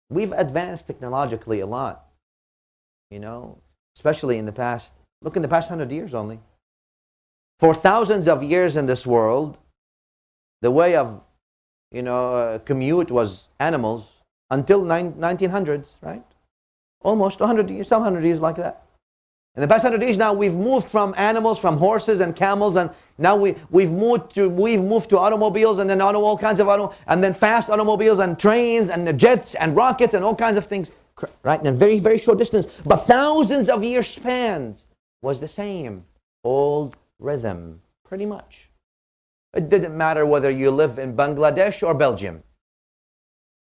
We've advanced technologically a lot, especially in the past. Look, in the past 100 years only. For thousands of years in this world, the way of, commute was animals until 1900s, right? Almost 100 years, some 100 years like that. In the past 100 years now, we've moved from animals, from horses and camels, and now we've moved to automobiles, and then all kinds of and then fast automobiles and trains and jets and rockets and all kinds of things, right? In a very, very short distance, but thousands of year spans was the same old rhythm, pretty much. It didn't matter whether you live in Bangladesh or Belgium,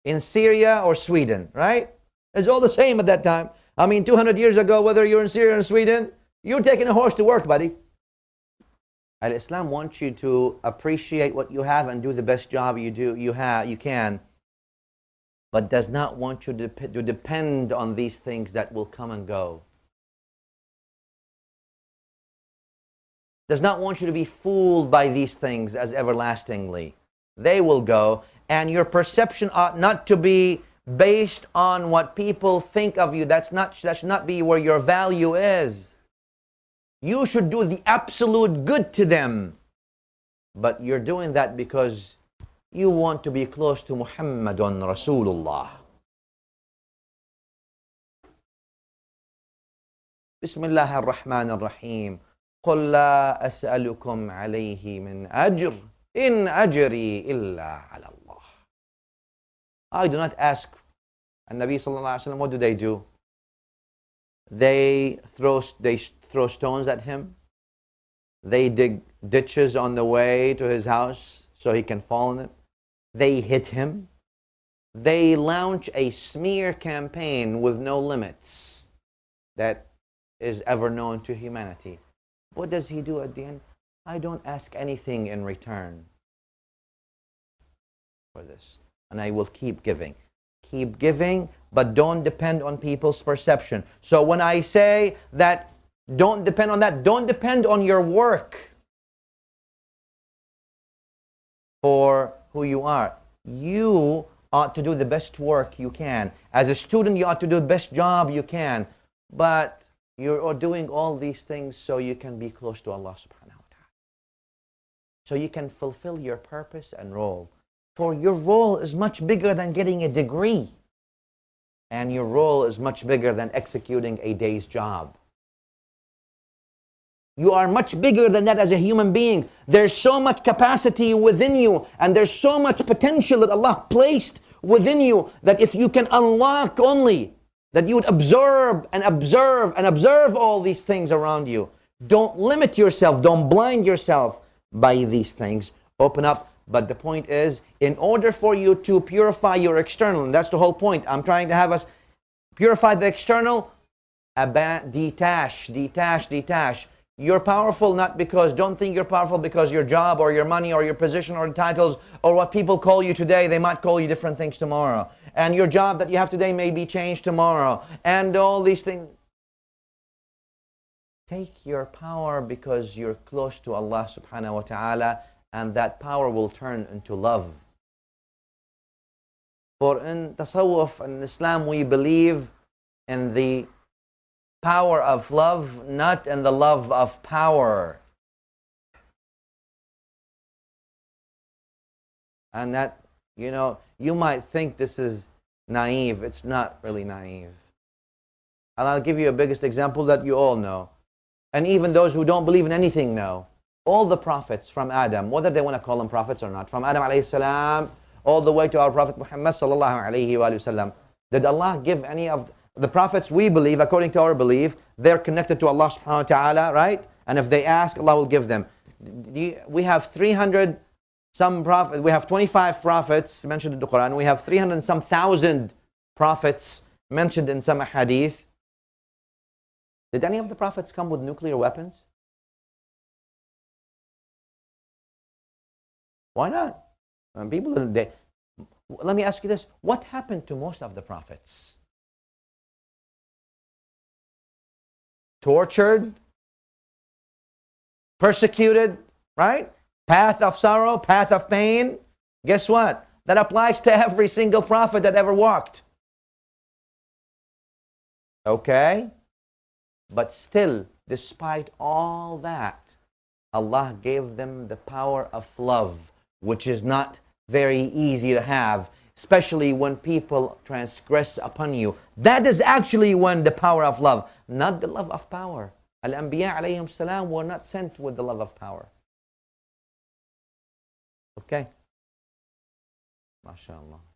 in Syria or Sweden, right? It's all the same at that time. 200 years ago, whether you're in Syria or Sweden, you're taking a horse to work, buddy. Al-Islam wants you to appreciate what you have and do the best job you can, but does not want you to depend on these things that will come and go. Does not want you to be fooled by these things as everlastingly. They will go, and your perception ought not to be based on what people think of you. That should not be where your value is. You should do the absolute good to them. But you're doing that because you want to be close to Muhammadun Rasulullah. Bismillah ar-Rahman ar-Rahim. قُلْ لَا أَسْأَلُكُمْ عَلَيْهِ مِنْ أَجْرٍ إِنْ أَجْرِي إِلَّا عَلَى اللَّهِ. I do not ask. And Nabi sallallahu alaihi wasallam, what do? They throw stones at him. They dig ditches on the way to his house so he can fall in it. They hit him. They launch a smear campaign with no limits that is ever known to humanity. What does he do at the end? I don't ask anything in return for this. And I will keep giving. Keep giving, but don't depend on people's perception. So when I say that, don't depend on that. Don't depend on your work for who you are. You ought to do the best work you can. As a student, you ought to do the best job you can. But you're doing all these things so you can be close to Allah subhanahu wa ta'ala. So you can fulfill your purpose and role. For your role is much bigger than getting a degree. And your role is much bigger than executing a day's job. You are much bigger than that as a human being. There's so much capacity within you, and there's so much potential that Allah placed within you, that if you can unlock only, that you would observe and observe and observe all these things around you. Don't limit yourself, don't blind yourself by these things. Open up. But the point is, in order for you to purify your external, and that's the whole point, I'm trying to have us purify the external, detach. You're powerful not because, don't think you're powerful because your job or your money or your position or titles or what people call you today, they might call you different things tomorrow. And your job that you have today may be changed tomorrow. And all these things. Take your power because you're close to Allah subhanahu wa ta'ala, and that power will turn into love. For in Tasawwuf and Islam, we believe in the power of love, not in the love of power. And that, you might think this is naive. It's not really naive. And I'll give you a biggest example that you all know. And even those who don't believe in anything know. All the prophets from Adam, whether they want to call them prophets or not, from Adam alayhi salam all the way to our Prophet Muhammad sallallahu alayhi wa sallam, did Allah give any of the prophets? We believe, according to our belief, they're connected to Allah subhanahu wa ta'ala, right? And if they ask, Allah will give them. We have 300 some prophets, we have 25 prophets mentioned in the Quran, we have 300 and some thousand prophets mentioned in some hadith. Did any of the prophets come with nuclear weapons? Why not? Let me ask you this. What happened to most of the prophets? Tortured, persecuted, right? Path of sorrow, path of pain. Guess what? That applies to every single prophet that ever walked. Okay? But still, despite all that, Allah gave them the power of love, which is not very easy to have, especially when people transgress upon you. That is actually when the power of love, not the love of power. Al-Anbiya alayhim salam were not sent with the love of power. Okay? MashaAllah.